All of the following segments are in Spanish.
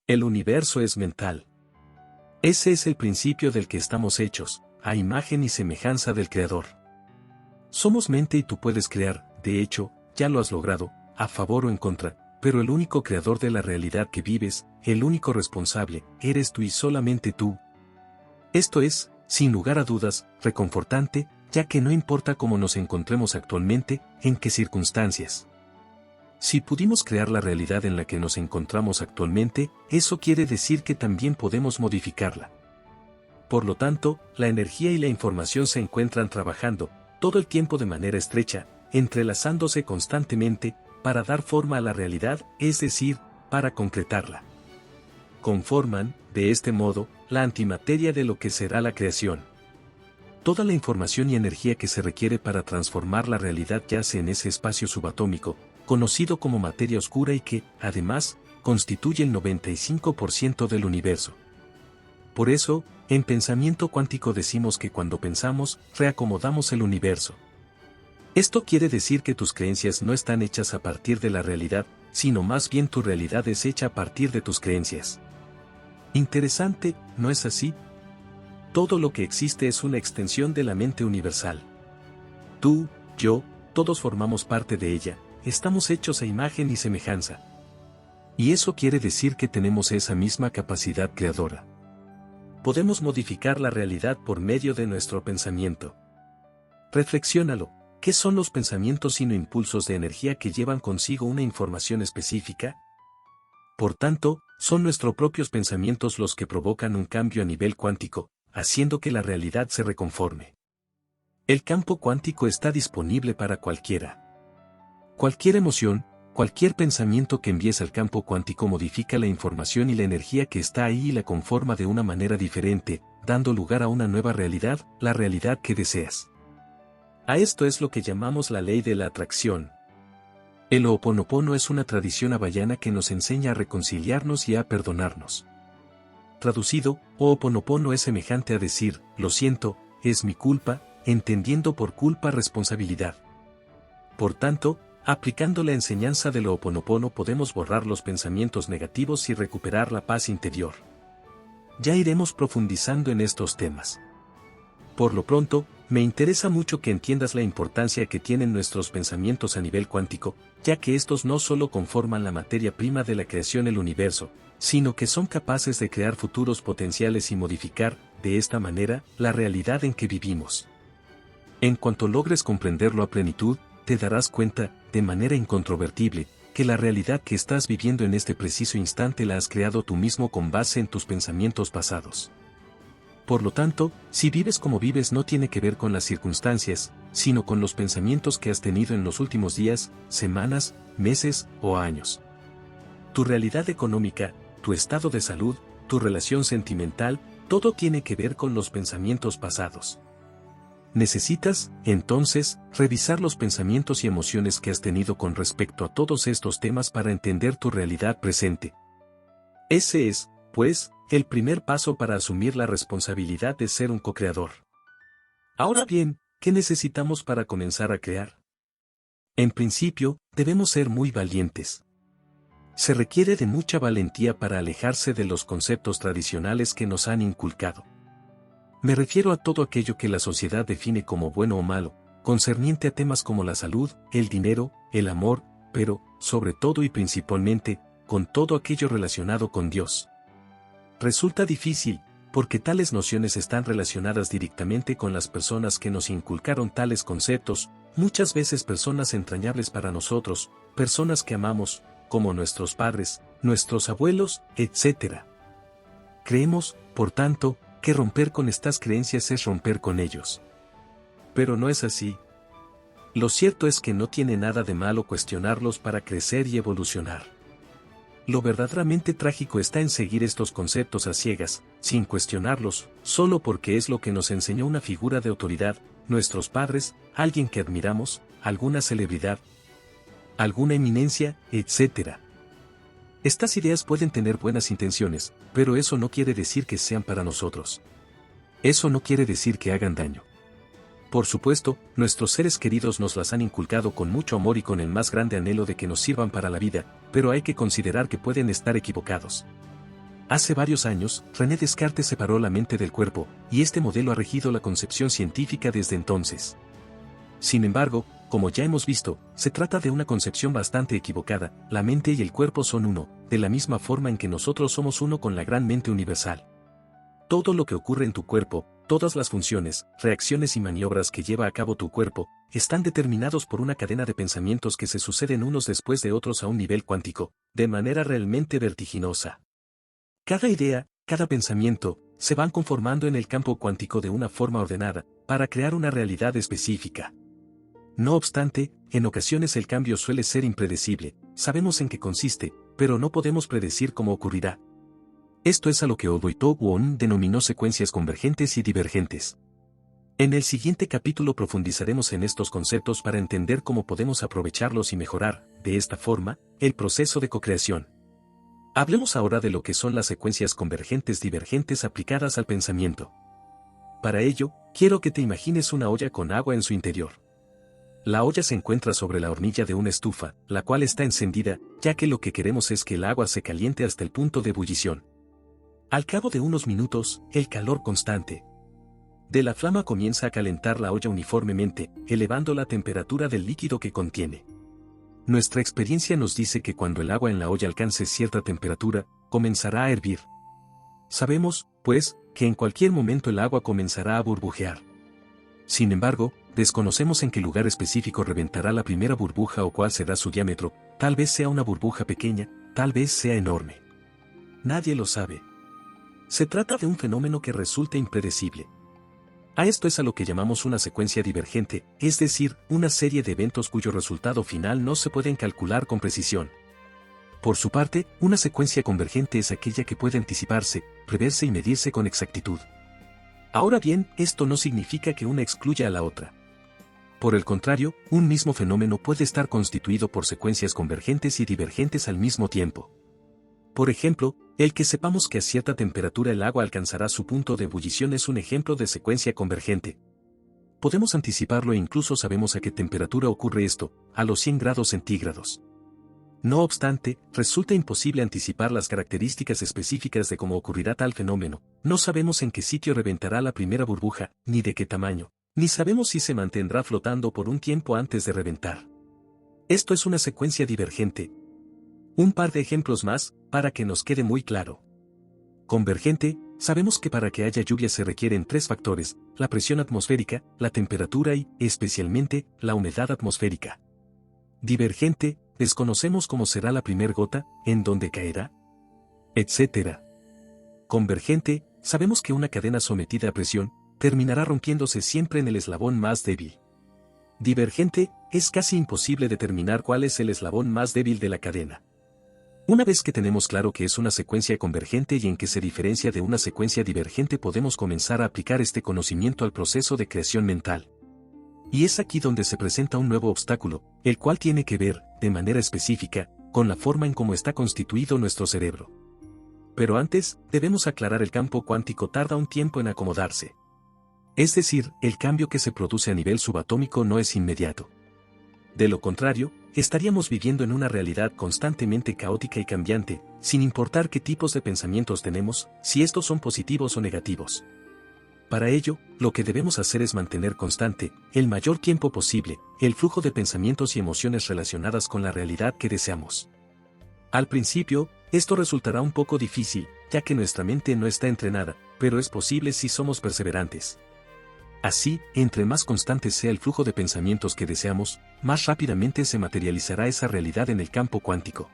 El universo es mental. Ese es el principio del que estamos hechos, a imagen y semejanza del Creador. Somos mente y tú puedes crear, de hecho, ya lo has logrado, a favor o en contra, pero el único creador de la realidad que vives, el único responsable, eres tú y solamente tú. Esto es, sin lugar a dudas, reconfortante, ya que no importa cómo nos encontremos actualmente, en qué circunstancias. Si pudimos crear la realidad en la que nos encontramos actualmente, eso quiere decir que también podemos modificarla. Por lo tanto, la energía y la información se encuentran trabajando, todo el tiempo de manera estrecha, entrelazándose constantemente, para dar forma a la realidad, es decir, para concretarla. Conforman, de este modo, la antimateria de lo que será la creación. Toda la información y energía que se requiere para transformar la realidad yace en ese espacio subatómico, conocido como materia oscura y que, además, constituye el 95% del universo. Por eso, en pensamiento cuántico decimos que cuando pensamos, reacomodamos el universo. Esto quiere decir que tus creencias no están hechas a partir de la realidad, sino más bien tu realidad es hecha a partir de tus creencias. Interesante, ¿no es así? Todo lo que existe es una extensión de la mente universal. Tú, yo, todos formamos parte de ella, estamos hechos a imagen y semejanza. Y eso quiere decir que tenemos esa misma capacidad creadora. Podemos modificar la realidad por medio de nuestro pensamiento. Reflexiónalo, ¿qué son los pensamientos sino impulsos de energía que llevan consigo una información específica? Por tanto, son nuestros propios pensamientos los que provocan un cambio a nivel cuántico, haciendo que la realidad se reconforme. El campo cuántico está disponible para cualquiera. Cualquier emoción, cualquier pensamiento que envíes al campo cuántico modifica la información y la energía que está ahí y la conforma de una manera diferente, dando lugar a una nueva realidad, la realidad que deseas. A esto es lo que llamamos la ley de la atracción. El Ho'oponopono es una tradición hawaiana que nos enseña a reconciliarnos y a perdonarnos. Traducido, Ho'oponopono es semejante a decir, lo siento, es mi culpa, entendiendo por culpa responsabilidad. Por tanto, aplicando la enseñanza del Ho'oponopono podemos borrar los pensamientos negativos y recuperar la paz interior. Ya iremos profundizando en estos temas. Por lo pronto, me interesa mucho que entiendas la importancia que tienen nuestros pensamientos a nivel cuántico, ya que estos no solo conforman la materia prima de la creación del universo, sino que son capaces de crear futuros potenciales y modificar, de esta manera, la realidad en que vivimos. En cuanto logres comprenderlo a plenitud, te darás cuenta, de manera incontrovertible, que la realidad que estás viviendo en este preciso instante la has creado tú mismo con base en tus pensamientos pasados. Por lo tanto, si vives como vives no tiene que ver con las circunstancias, sino con los pensamientos que has tenido en los últimos días, semanas, meses o años. Tu realidad económica, tu estado de salud, tu relación sentimental, todo tiene que ver con los pensamientos pasados. Necesitas, entonces, revisar los pensamientos y emociones que has tenido con respecto a todos estos temas para entender tu realidad presente. Ese es, pues, el primer paso para asumir la responsabilidad de ser un co-creador. Ahora bien, ¿qué necesitamos para comenzar a crear? En principio, debemos ser muy valientes. Se requiere de mucha valentía para alejarse de los conceptos tradicionales que nos han inculcado. Me refiero a todo aquello que la sociedad define como bueno o malo, concerniente a temas como la salud, el dinero, el amor, pero, sobre todo y principalmente, con todo aquello relacionado con Dios. Resulta difícil, porque tales nociones están relacionadas directamente con las personas que nos inculcaron tales conceptos, muchas veces personas entrañables para nosotros, personas que amamos, como nuestros padres, nuestros abuelos, etc. Creemos, por tanto, que romper con estas creencias es romper con ellos. Pero no es así. Lo cierto es que no tiene nada de malo cuestionarlos para crecer y evolucionar. Lo verdaderamente trágico está en seguir estos conceptos a ciegas, sin cuestionarlos, solo porque es lo que nos enseñó una figura de autoridad, nuestros padres, alguien que admiramos, alguna celebridad, alguna eminencia, etc. Estas ideas pueden tener buenas intenciones, pero eso no quiere decir que sean para nosotros. Eso no quiere decir que hagan daño. Por supuesto, nuestros seres queridos nos las han inculcado con mucho amor y con el más grande anhelo de que nos sirvan para la vida, pero hay que considerar que pueden estar equivocados. Hace varios años, René Descartes separó la mente del cuerpo, y este modelo ha regido la concepción científica desde entonces. Sin embargo, como ya hemos visto, se trata de una concepción bastante equivocada. La mente y el cuerpo son uno, de la misma forma en que nosotros somos uno con la gran mente universal. Todo lo que ocurre en tu cuerpo, todas las funciones, reacciones y maniobras que lleva a cabo tu cuerpo, están determinados por una cadena de pensamientos que se suceden unos después de otros a un nivel cuántico, de manera realmente vertiginosa. Cada idea, cada pensamiento, se van conformando en el campo cuántico de una forma ordenada, para crear una realidad específica. No obstante, en ocasiones el cambio suele ser impredecible, sabemos en qué consiste, pero no podemos predecir cómo ocurrirá. Esto es a lo que Odoi-To Kwon denominó secuencias convergentes y divergentes. En el siguiente capítulo profundizaremos en estos conceptos para entender cómo podemos aprovecharlos y mejorar, de esta forma, el proceso de cocreación. Hablemos ahora de lo que son las secuencias convergentes divergentes aplicadas al pensamiento. Para ello, quiero que te imagines una olla con agua en su interior. La olla se encuentra sobre la hornilla de una estufa, la cual está encendida, ya que lo que queremos es que el agua se caliente hasta el punto de ebullición. Al cabo de unos minutos, el calor constante de la flama comienza a calentar la olla uniformemente, elevando la temperatura del líquido que contiene. Nuestra experiencia nos dice que cuando el agua en la olla alcance cierta temperatura, comenzará a hervir. Sabemos, pues, que en cualquier momento el agua comenzará a burbujear. Sin embargo, desconocemos en qué lugar específico reventará la primera burbuja o cuál será su diámetro, tal vez sea una burbuja pequeña, tal vez sea enorme. Nadie lo sabe. Se trata de un fenómeno que resulta impredecible. A esto es a lo que llamamos una secuencia divergente, es decir, una serie de eventos cuyo resultado final no se pueden calcular con precisión. Por su parte, una secuencia convergente es aquella que puede anticiparse, preverse y medirse con exactitud. Ahora bien, esto no significa que una excluya a la otra. Por el contrario, un mismo fenómeno puede estar constituido por secuencias convergentes y divergentes al mismo tiempo. Por ejemplo, el que sepamos que a cierta temperatura el agua alcanzará su punto de ebullición es un ejemplo de secuencia convergente. Podemos anticiparlo e incluso sabemos a qué temperatura ocurre esto, a los 100 grados centígrados. No obstante, resulta imposible anticipar las características específicas de cómo ocurrirá tal fenómeno. No sabemos en qué sitio reventará la primera burbuja, ni de qué tamaño, ni sabemos si se mantendrá flotando por un tiempo antes de reventar. Esto es una secuencia divergente. Un par de ejemplos más, para que nos quede muy claro. Convergente, sabemos que para que haya lluvia se requieren 3 factores, la presión atmosférica, la temperatura y, especialmente, la humedad atmosférica. Divergente, desconocemos cómo será la primer gota, en dónde caerá, etc. Convergente, sabemos que una cadena sometida a presión, terminará rompiéndose siempre en el eslabón más débil. Divergente, es casi imposible determinar cuál es el eslabón más débil de la cadena. Una vez que tenemos claro que es una secuencia convergente y en que se diferencia de una secuencia divergente, podemos comenzar a aplicar este conocimiento al proceso de creación mental. Y es aquí donde se presenta un nuevo obstáculo, el cual tiene que ver, de manera específica, con la forma en cómo está constituido nuestro cerebro. Pero antes, debemos aclarar: el campo cuántico tarda un tiempo en acomodarse. Es decir, el cambio que se produce a nivel subatómico no es inmediato. De lo contrario, estaríamos viviendo en una realidad constantemente caótica y cambiante, sin importar qué tipos de pensamientos tenemos, si estos son positivos o negativos. Para ello, lo que debemos hacer es mantener constante, el mayor tiempo posible, el flujo de pensamientos y emociones relacionadas con la realidad que deseamos. Al principio, esto resultará un poco difícil, ya que nuestra mente no está entrenada, pero es posible si somos perseverantes. Así, entre más constante sea el flujo de pensamientos que deseamos, más rápidamente se materializará esa realidad en el campo cuántico.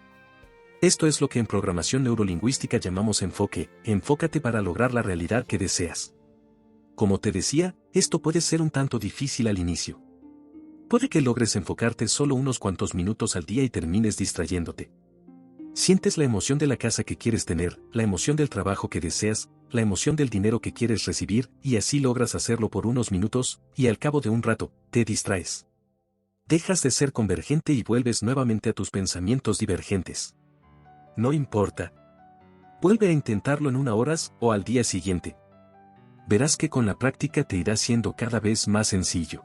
Esto es lo que en programación neurolingüística llamamos enfoque. Enfócate para lograr la realidad que deseas. Como te decía, esto puede ser un tanto difícil al inicio. Puede que logres enfocarte solo unos cuantos minutos al día y termines distrayéndote. Sientes la emoción de la casa que quieres tener, la emoción del trabajo que deseas, la emoción del dinero que quieres recibir, y así logras hacerlo por unos minutos, y al cabo de un rato, te distraes. Dejas de ser convergente y vuelves nuevamente a tus pensamientos divergentes. No importa. Vuelve a intentarlo en 1 hora o al día siguiente. Verás que con la práctica te irá siendo cada vez más sencillo.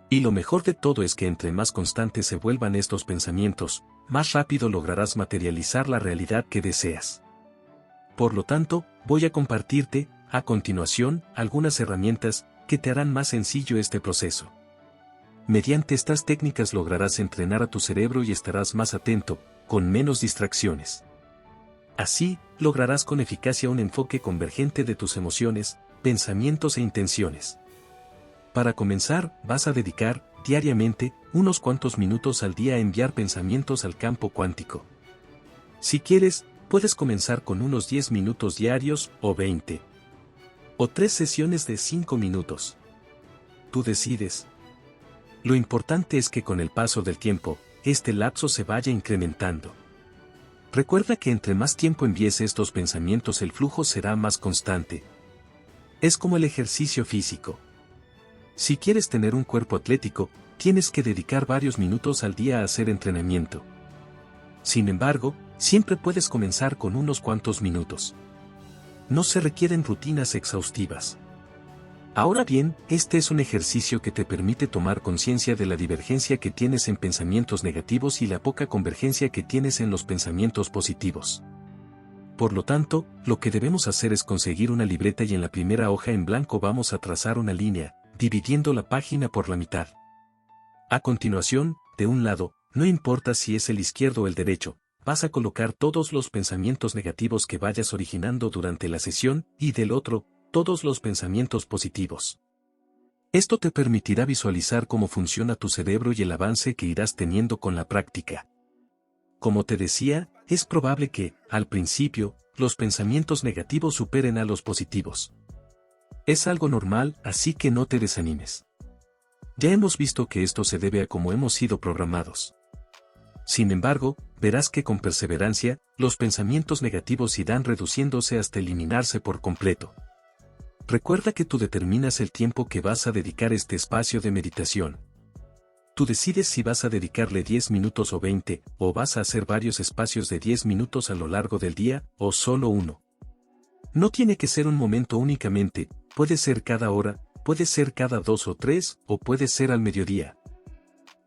Y lo mejor de todo es que entre más constantes se vuelvan estos pensamientos, más rápido lograrás materializar la realidad que deseas. Por lo tanto, voy a compartirte, a continuación, algunas herramientas que te harán más sencillo este proceso. Mediante estas técnicas lograrás entrenar a tu cerebro y estarás más atento, con menos distracciones. Así, lograrás con eficacia un enfoque convergente de tus emociones, pensamientos e intenciones. Para comenzar, vas a dedicar, diariamente, unos cuantos minutos al día a enviar pensamientos al campo cuántico. Si quieres, puedes comenzar con unos 10 minutos diarios, o 20. O 3 sesiones de 5 minutos. Tú decides. Lo importante es que con el paso del tiempo, este lapso se vaya incrementando. Recuerda que entre más tiempo envíes estos pensamientos el flujo será más constante. Es como el ejercicio físico. Si quieres tener un cuerpo atlético, tienes que dedicar varios minutos al día a hacer entrenamiento. Sin embargo, siempre puedes comenzar con unos cuantos minutos. No se requieren rutinas exhaustivas. Ahora bien, este es un ejercicio que te permite tomar conciencia de la divergencia que tienes en pensamientos negativos y la poca convergencia que tienes en los pensamientos positivos. Por lo tanto, lo que debemos hacer es conseguir una libreta y en la primera hoja en blanco vamos a trazar una línea, dividiendo la página por la mitad. A continuación, de un lado, no importa si es el izquierdo o el derecho, vas a colocar todos los pensamientos negativos que vayas originando durante la sesión y del otro, todos los pensamientos positivos. Esto te permitirá visualizar cómo funciona tu cerebro y el avance que irás teniendo con la práctica. Como te decía, es probable que, al principio, los pensamientos negativos superen a los positivos. Es algo normal, así que no te desanimes. Ya hemos visto que esto se debe a cómo hemos sido programados. Sin embargo, verás que con perseverancia, los pensamientos negativos irán reduciéndose hasta eliminarse por completo. Recuerda que tú determinas el tiempo que vas a dedicar a este espacio de meditación. Tú decides si vas a dedicarle 10 minutos o 20, o vas a hacer varios espacios de 10 minutos a lo largo del día, o solo uno. No tiene que ser un momento únicamente, puede ser cada hora, puede ser cada 2 o 3, o puede ser al mediodía.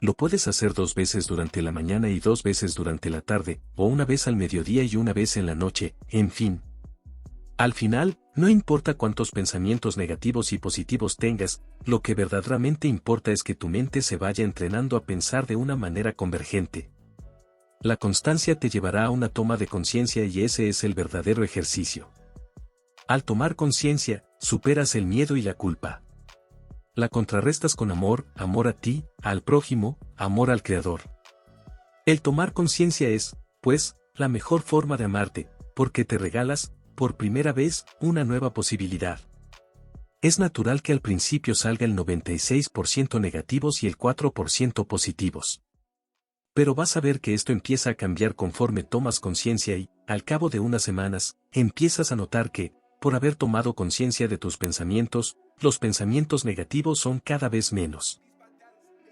Lo puedes hacer 2 veces durante la mañana y 2 veces durante la tarde, o una vez al mediodía y una vez en la noche, en fin. Al final, no importa cuántos pensamientos negativos y positivos tengas, lo que verdaderamente importa es que tu mente se vaya entrenando a pensar de una manera convergente. La constancia te llevará a una toma de conciencia y ese es el verdadero ejercicio. Al tomar conciencia, superas el miedo y la culpa. La contrarrestas con amor, amor a ti, al prójimo, amor al Creador. El tomar conciencia es, pues, la mejor forma de amarte, porque te regalas, por primera vez, una nueva posibilidad. Es natural que al principio salga el 96% negativos y el 4% positivos. Pero vas a ver que esto empieza a cambiar conforme tomas conciencia y, al cabo de unas semanas, empiezas a notar que, por haber tomado conciencia de tus pensamientos, los pensamientos negativos son cada vez menos.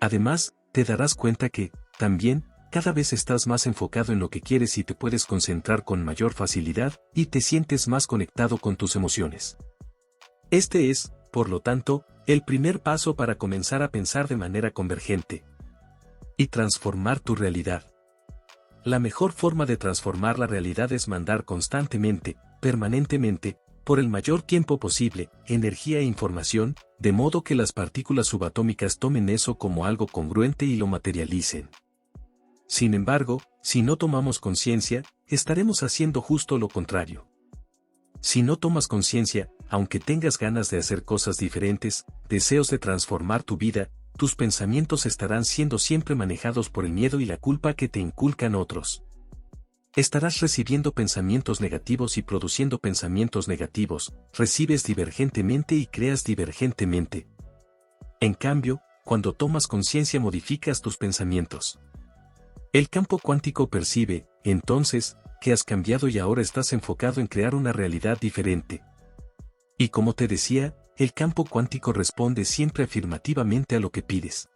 Además, te darás cuenta que, también, cada vez estás más enfocado en lo que quieres y te puedes concentrar con mayor facilidad, y te sientes más conectado con tus emociones. Este es, por lo tanto, el primer paso para comenzar a pensar de manera convergente y transformar tu realidad. La mejor forma de transformar la realidad es mandar constantemente, permanentemente, por el mayor tiempo posible, energía e información, de modo que las partículas subatómicas tomen eso como algo congruente y lo materialicen. Sin embargo, si no tomamos conciencia, estaremos haciendo justo lo contrario. Si no tomas conciencia, aunque tengas ganas de hacer cosas diferentes, deseos de transformar tu vida, tus pensamientos estarán siendo siempre manejados por el miedo y la culpa que te inculcan otros. Estarás recibiendo pensamientos negativos y produciendo pensamientos negativos, recibes divergentemente y creas divergentemente. En cambio, cuando tomas conciencia modificas tus pensamientos. El campo cuántico percibe, entonces, que has cambiado y ahora estás enfocado en crear una realidad diferente. Y como te decía, el campo cuántico responde siempre afirmativamente a lo que pides.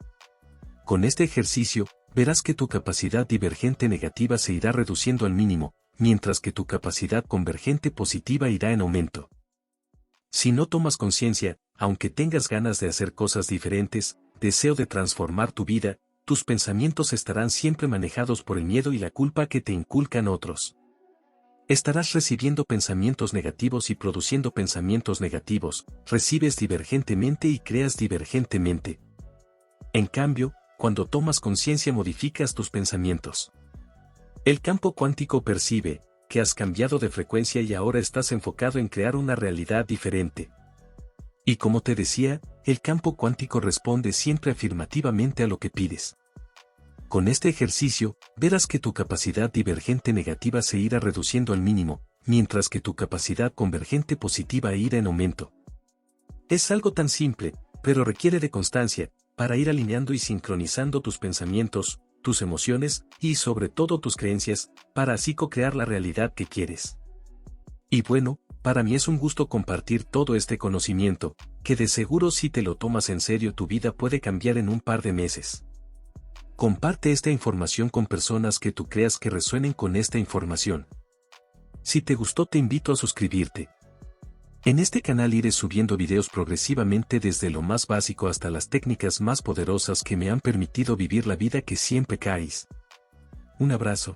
Con este ejercicio, verás que tu capacidad divergente negativa se irá reduciendo al mínimo, mientras que tu capacidad convergente positiva irá en aumento. Si no tomas conciencia, aunque tengas ganas de hacer cosas diferentes, deseo de transformar tu vida, tus pensamientos estarán siempre manejados por el miedo y la culpa que te inculcan otros. Estarás recibiendo pensamientos negativos y produciendo pensamientos negativos, recibes divergentemente y creas divergentemente. En cambio, cuando tomas conciencia modificas tus pensamientos. El campo cuántico percibe que has cambiado de frecuencia y ahora estás enfocado en crear una realidad diferente. Y como te decía, el campo cuántico responde siempre afirmativamente a lo que pides. Con este ejercicio, verás que tu capacidad divergente negativa se irá reduciendo al mínimo, mientras que tu capacidad convergente positiva irá en aumento. Es algo tan simple, pero requiere de constancia, para ir alineando y sincronizando tus pensamientos, tus emociones, y sobre todo tus creencias, para así co-crear la realidad que quieres. Y bueno, para mí es un gusto compartir todo este conocimiento, que de seguro si te lo tomas en serio tu vida puede cambiar en un par de meses. Comparte esta información con personas que tú creas que resuenen con esta información. Si te gustó te invito a suscribirte. En este canal iré subiendo videos progresivamente desde lo más básico hasta las técnicas más poderosas que me han permitido vivir la vida que siempre queráis. Un abrazo.